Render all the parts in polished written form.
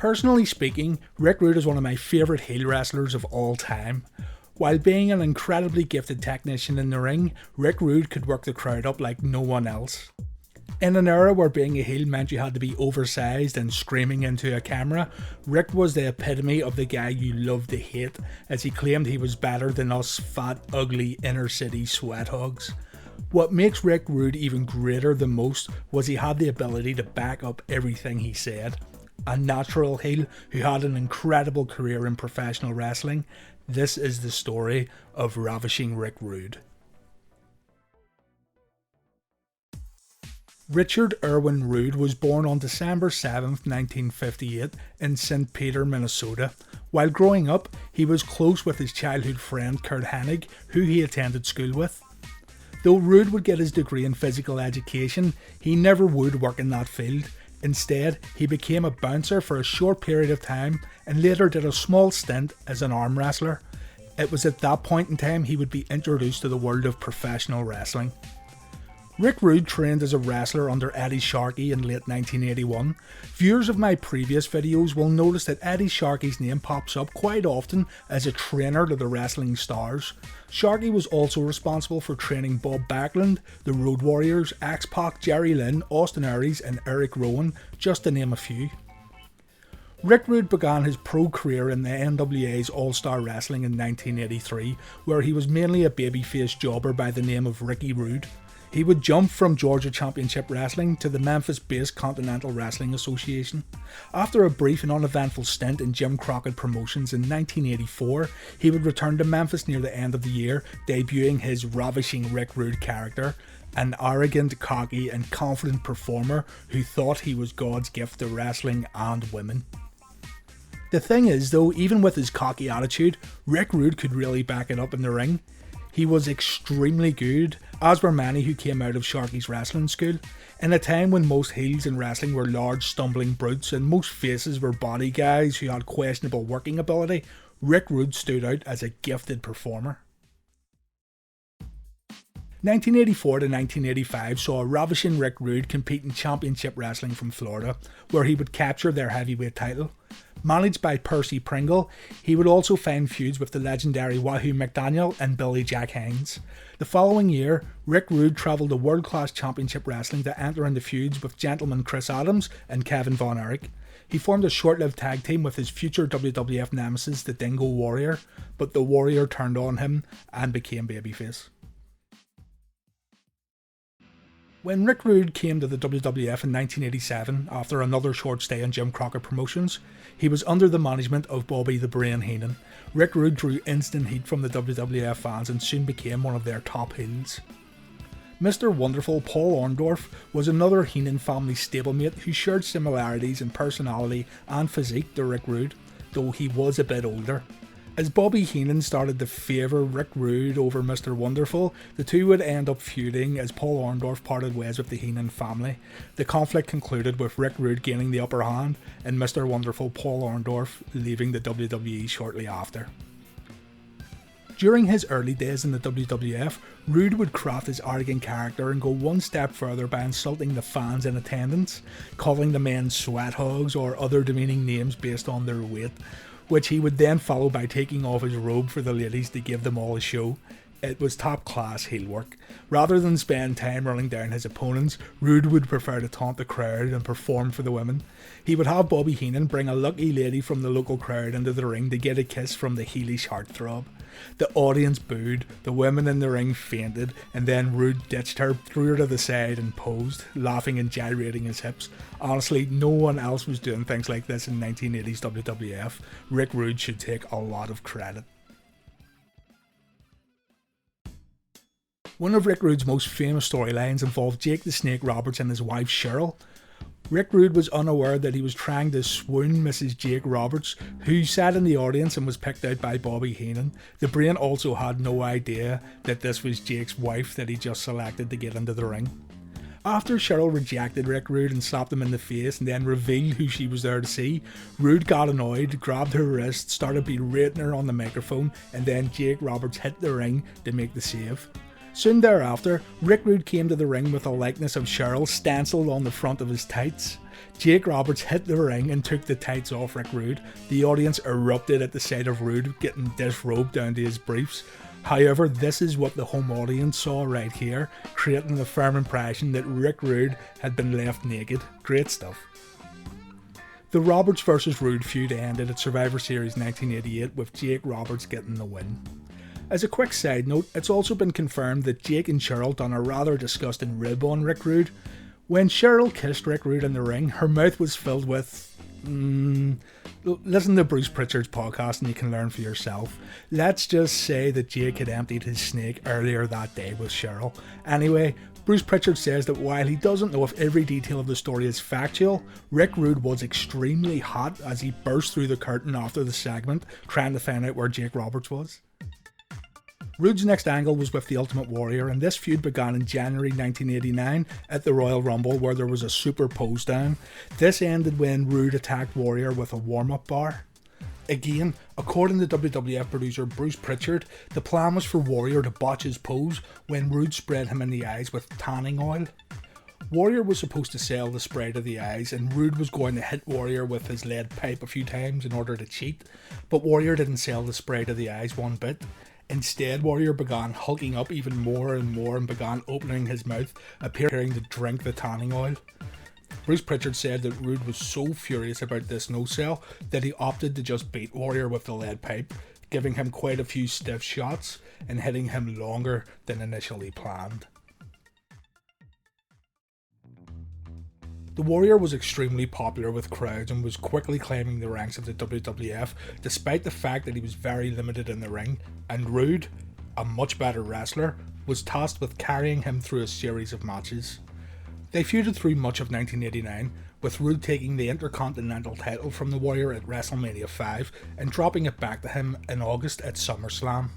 Personally speaking, Rick Rude is one of my favourite heel wrestlers of all time. While being an incredibly gifted technician in the ring, Rick Rude could work the crowd up like no one else. In an era where being a heel meant you had to be oversized and screaming into a camera, Rick was the epitome of the guy you loved to hate, as he claimed he was better than us fat, ugly, inner city sweathogs. What makes Rick Rude even greater than most was he had the ability to back up everything he said. A natural heel who had an incredible career in professional wrestling, this is the story of Ravishing Rick Rude. Richard Irwin Rude was born on December 7th, 1958 in St. Peter, Minnesota. While growing up, he was close with his childhood friend Kurt Hennig, who he attended school with. Though Rude would get his degree in physical education, he never would work in that field. Instead, he became a bouncer for a short period of time and later did a small stint as an arm wrestler. It was at that point in time he would be introduced to the world of professional wrestling. Rick Rude trained as a wrestler under Eddie Sharkey in late 1981. Viewers of my previous videos will notice that Eddie Sharkey's name pops up quite often as a trainer to the wrestling stars. Sharkey was also responsible for training Bob Backlund, the Road Warriors, X-Pac, Jerry Lynn, Austin Aries and Eric Rowan, just to name a few. Rick Rude began his pro career in the NWA's All-Star Wrestling in 1983, where he was mainly a babyface jobber by the name of Ricky Rude. He would jump from Georgia Championship Wrestling to the Memphis-based Continental Wrestling Association. After a brief and uneventful stint in Jim Crockett Promotions in 1984, he would return to Memphis near the end of the year, debuting his Ravishing Rick Rude character, an arrogant, cocky and confident performer who thought he was God's gift to wrestling and women. The thing is though, even with his cocky attitude, Rick Rude could really back it up in the ring. He was extremely good, as were many who came out of Sharkey's wrestling school. In a time when most heels in wrestling were large stumbling brutes and most faces were body guys who had questionable working ability, Rick Rude stood out as a gifted performer. 1984 to 1985 saw Ravishing Rick Rude compete in Championship Wrestling from Florida, where he would capture their heavyweight title. Managed by Percy Pringle, he would also find feuds with the legendary Wahoo McDaniel and Billy Jack Haynes. The following year, Rick Rude travelled to World Class Championship Wrestling to enter into feuds with Gentleman Chris Adams and Kevin Von Erich. He formed a short-lived tag team with his future WWF nemesis, the Dingo Warrior, but the Warrior turned on him and became babyface. When Rick Rude came to the WWF in 1987, after another short stay in Jim Crockett Promotions, he was under the management of Bobby the Brain Heenan. Rick Rude drew instant heat from the WWF fans and soon became one of their top heels. Mr. Wonderful Paul Orndorff was another Heenan family stablemate who shared similarities in personality and physique to Rick Rude, though he was a bit older. As Bobby Heenan started to favour Rick Rude over Mr. Wonderful, the two would end up feuding as Paul Orndorff parted ways with the Heenan family. The conflict concluded with Rick Rude gaining the upper hand and Mr. Wonderful Paul Orndorff leaving the WWE shortly after. During his early days in the WWF, Rude would craft his arrogant character and go one step further by insulting the fans in attendance, calling the men sweathogs or other demeaning names based on their weight, which he would then follow by taking off his robe for the ladies to give them all a show. It was top class heel work. Rather than spend time running down his opponents, Rude would prefer to taunt the crowd and perform for the women. He would have Bobby Heenan bring a lucky lady from the local crowd into the ring to get a kiss from the heelish heartthrob. The audience booed, the women in the ring fainted, and then Rude ditched her, threw her to the side and posed, laughing and gyrating his hips. Honestly, no one else was doing things like this in 1980s WWF. Rick Rude should take a lot of credit. One of Rick Rude's most famous storylines involved Jake the Snake Roberts and his wife Cheryl. Rick Rude was unaware that he was trying to swoon Mrs. Jake Roberts, who sat in the audience and was picked out by Bobby Heenan. The Brain also had no idea that this was Jake's wife that he just selected to get into the ring. After Cheryl rejected Rick Rude and slapped him in the face and then revealed who she was there to see, Rude got annoyed, grabbed her wrist, started berating her on the microphone, and then Jake Roberts hit the ring to make the save. Soon thereafter, Rick Rude came to the ring with a likeness of Cheryl stenciled on the front of his tights. Jake Roberts hit the ring and took the tights off Rick Rude. The audience erupted at the sight of Rude getting disrobed down to his briefs. However, this is what the home audience saw right here, creating the firm impression that Rick Rude had been left naked. Great stuff. The Roberts vs Rude feud ended at Survivor Series 1988 with Jake Roberts getting the win. As a quick side note, it's also been confirmed that Jake and Cheryl done a rather disgusting rib on Rick Rude. When Cheryl kissed Rick Rude in the ring, her mouth was filled with... listen to Bruce Pritchard's podcast and you can learn for yourself. Let's just say that Jake had emptied his snake earlier that day with Cheryl. Anyway, Bruce Pritchard says that while he doesn't know if every detail of the story is factual, Rick Rude was extremely hot as he burst through the curtain after the segment, trying to find out where Jake Roberts was. Rude's next angle was with the Ultimate Warrior, and this feud began in January 1989 at the Royal Rumble, where there was a super posedown. This ended when Rude attacked Warrior with a warm-up bar. Again, according to WWF producer Bruce Pritchard, the plan was for Warrior to botch his pose when Rude sprayed him in the eyes with tanning oil. Warrior was supposed to sell the spray to the eyes, and Rude was going to hit Warrior with his lead pipe a few times in order to cheat, but Warrior didn't sell the spray to the eyes one bit. Instead, Warrior began hulking up even more and more and began opening his mouth, appearing to drink the tanning oil. Bruce Pritchard said that Rude was so furious about this no-sell that he opted to just beat Warrior with the lead pipe, giving him quite a few stiff shots and hitting him longer than initially planned. The Warrior was extremely popular with crowds and was quickly climbing the ranks of the WWF, despite the fact that he was very limited in the ring, and Rude, a much better wrestler, was tasked with carrying him through a series of matches. They feuded through much of 1989, with Rude taking the Intercontinental title from the Warrior at WrestleMania 5 and dropping it back to him in August at SummerSlam.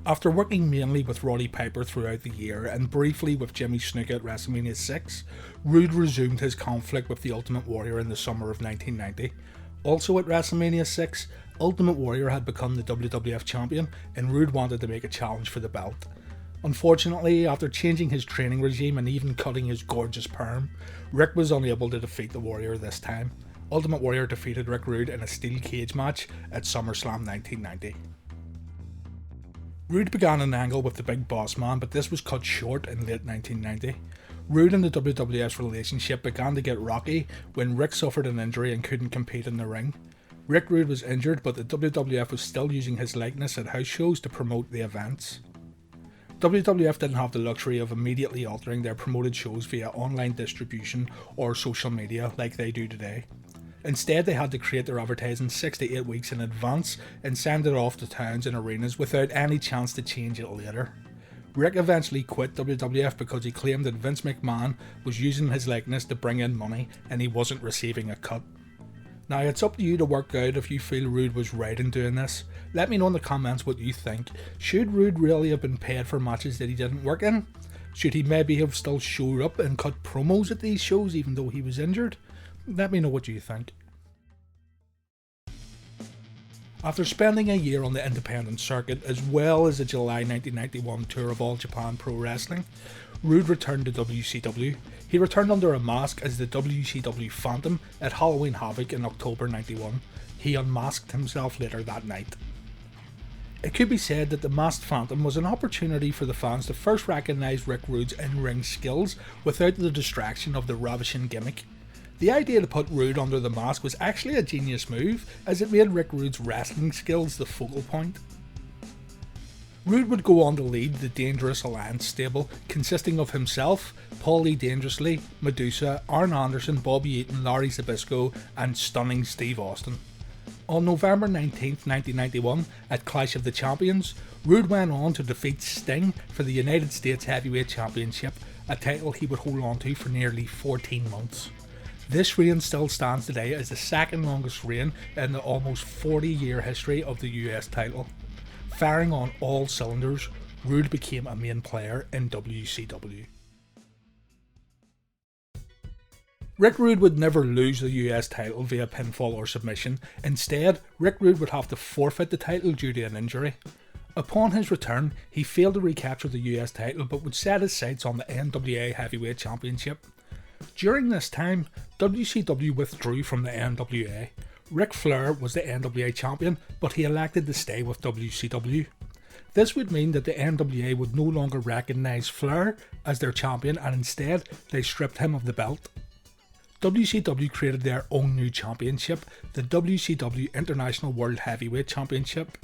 After working mainly with Roddy Piper throughout the year and briefly with Jimmy Snuka at WrestleMania 6, Rude resumed his conflict with the Ultimate Warrior in the summer of 1990. Also at WrestleMania 6, Ultimate Warrior had become the WWF champion and Rude wanted to make a challenge for the belt. Unfortunately, after changing his training regime and even cutting his gorgeous perm, Rick was unable to defeat the Warrior this time. Ultimate Warrior defeated Rick Rude in a steel cage match at SummerSlam 1990. Rude began an angle with the Big Boss Man, but this was cut short in late 1990. Rude and the WWF's relationship began to get rocky when Rick suffered an injury and couldn't compete in the ring. Rick Rude was injured, but the WWF was still using his likeness at house shows to promote the events. WWF didn't have the luxury of immediately altering their promoted shows via online distribution or social media like they do today. Instead, they had to create their advertising 6 to 8 weeks in advance and send it off to towns and arenas without any chance to change it later. Rick eventually quit WWF because he claimed that Vince McMahon was using his likeness to bring in money and he wasn't receiving a cut. Now, it's up to you to work out if you feel Rude was right in doing this. Let me know in the comments what you think. Should Rude really have been paid for matches that he didn't work in? Should he maybe have still showed up and cut promos at these shows even though he was injured? Let me know what you think. After spending a year on the independent circuit as well as the July 1991 tour of All Japan Pro Wrestling, Rude returned to WCW. He returned under a mask as the WCW Phantom at Halloween Havoc in October 91. He unmasked himself later that night. It could be said that the Masked Phantom was an opportunity for the fans to first recognise Rick Rude's in-ring skills without the distraction of the ravishing gimmick. The idea to put Rude under the mask was actually a genius move, as it made Rick Rude's wrestling skills the focal point. Rude would go on to lead the Dangerous Alliance stable, consisting of himself, Paulie Dangerously, Medusa, Arn Anderson, Bobby Eaton, Larry Zbyszko, and stunning Steve Austin. On November 19th, 1991, at Clash of the Champions, Rude went on to defeat Sting for the United States Heavyweight Championship, a title he would hold on to for nearly 14 months. This reign still stands today as the second longest reign in the almost 40-year history of the US title. Firing on all cylinders, Rude became a main player in WCW. Rick Rude would never lose the US title via pinfall or submission. Instead, Rick Rude would have to forfeit the title due to an injury. Upon his return, he failed to recapture the US title but would set his sights on the NWA Heavyweight Championship. During this time, WCW withdrew from the NWA. Ric Flair was the NWA champion, but he elected to stay with WCW. This would mean that the NWA would no longer recognise Flair as their champion, and instead they stripped him of the belt. WCW created their own new championship, the WCW International World Heavyweight Championship.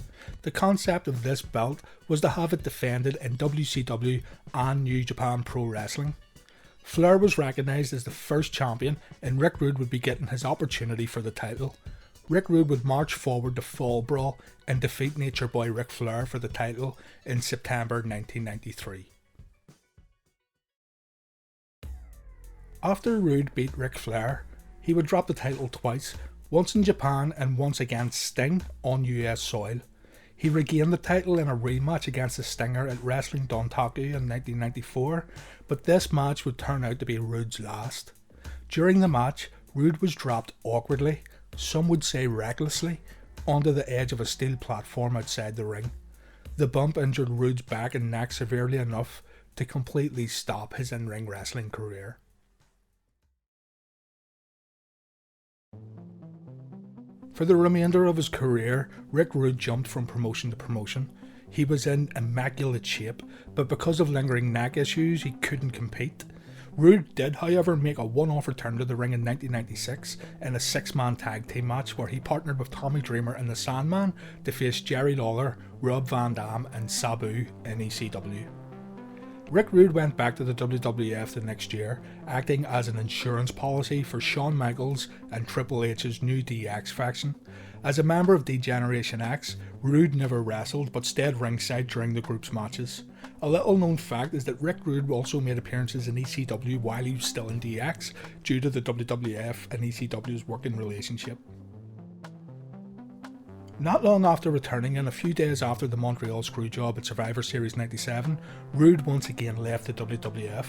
The concept of this belt was to have it defended in WCW and New Japan Pro Wrestling. Flair was recognised as the first champion, and Rick Rude would be getting his opportunity for the title. Rick Rude would march forward to Fall Brawl and defeat Nature Boy Ric Flair for the title in September 1993. After Rude beat Ric Flair, he would drop the title twice, once in Japan and once against Sting on US soil. He regained the title in a rematch against the Stinger at Wrestling Dontaku in 1994, but this match would turn out to be Rude's last. During the match, Rude was dropped awkwardly, some would say recklessly, onto the edge of a steel platform outside the ring. The bump injured Rude's back and neck severely enough to completely stop his in-ring wrestling career. For the remainder of his career, Rick Rude jumped from promotion to promotion. He was in immaculate shape, but because of lingering neck issues, he couldn't compete. Rude did, however, make a one-off return to the ring in 1996 in a six-man tag team match where he partnered with Tommy Dreamer and the Sandman to face Jerry Lawler, Rob Van Dam and Sabu in ECW. Rick Rude went back to the WWF the next year, acting as an insurance policy for Shawn Michaels and Triple H's new DX faction. As a member of D-Generation X, Rude never wrestled but stayed ringside during the group's matches. A little known fact is that Rick Rude also made appearances in ECW while he was still in DX due to the WWF and ECW's working relationship. Not long after returning and a few days after the Montreal Screwjob at Survivor Series 97, Rude once again left the WWF.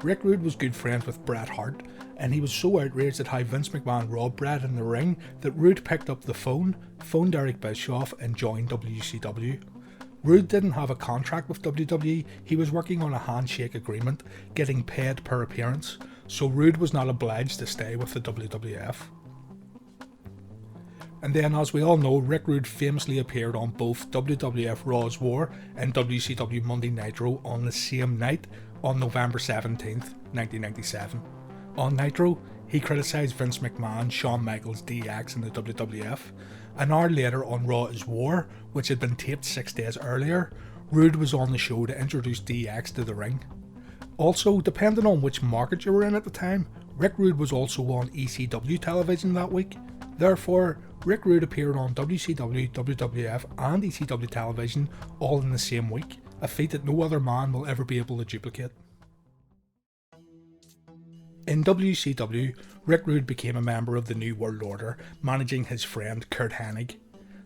Rick Rude was good friends with Bret Hart, and he was so outraged at how Vince McMahon robbed Bret in the ring that Rude picked up the phone, phoned Eric Bischoff and joined WCW. Rude didn't have a contract with WWE, he was working on a handshake agreement, getting paid per appearance, so Rude was not obliged to stay with the WWF. And then, as we all know, Rick Rude famously appeared on both WWF Raw's War and WCW Monday Nitro on the same night on November 17th, 1997. On Nitro, he criticised Vince McMahon, Shawn Michaels, DX and the WWF. An hour later on Raw is War, which had been taped 6 days earlier, Rude was on the show to introduce DX to the ring. Also, depending on which market you were in at the time, Rick Rude was also on ECW television that week. Therefore, Rick Rude appeared on WCW, WWF and ECW television all in the same week, a feat that no other man will ever be able to duplicate. In WCW, Rick Rude became a member of the New World Order, managing his friend Curt Hennig.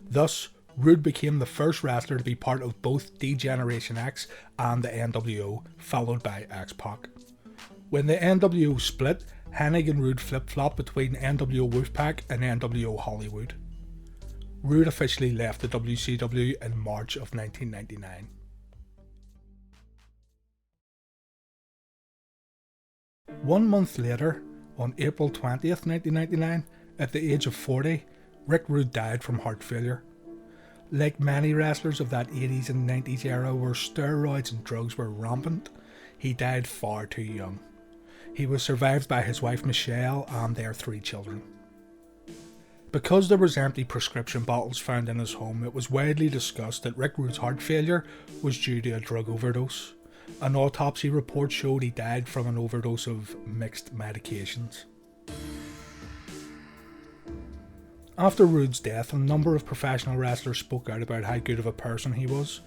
Thus, Rude became the first wrestler to be part of both D-Generation X and the NWO, followed by X-Pac. When the NWO split, Hennig and Rude flip-flopped between NWO Wolfpack and NWO Hollywood. Rude officially left the WCW in March of 1999. One month later, on April 20th, 1999, at the age of 40, Rick Rude died from heart failure. Like many wrestlers of that 80s and 90s era where steroids and drugs were rampant, he died far too young. He was survived by his wife Michelle and their 3 children. Because there was empty prescription bottles found in his home, it was widely discussed that Rick Rude's heart failure was due to a drug overdose. An autopsy report showed he died from an overdose of mixed medications. After Rude's death, a number of professional wrestlers spoke out about how good of a person he was.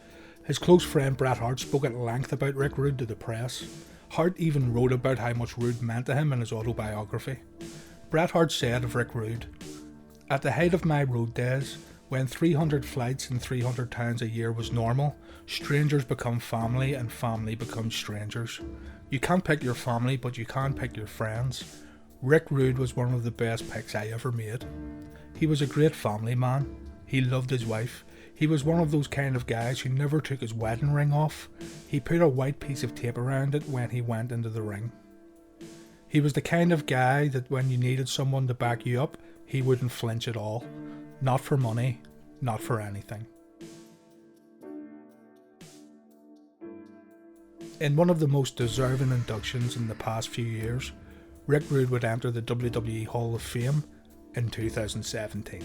His close friend Bret Hart spoke at length about Rick Rude to the press. Hart even wrote about how much Rude meant to him in his autobiography. Bret Hart said of Rick Rude, "At the height of my road days, when 300 flights in 300 towns a year was normal, strangers become family and family becomes strangers. You can't pick your family, but you can pick your friends. Rick Rude was one of the best picks I ever made. He was a great family man. He loved his wife. He was one of those kind of guys who never took his wedding ring off. He put a white piece of tape around it when he went into the ring." He was the kind of guy that when you needed someone to back you up, he wouldn't flinch at all. Not for money, not for anything. In one of the most deserving inductions in the past few years, Rick Rude would enter the WWE Hall of Fame in 2017.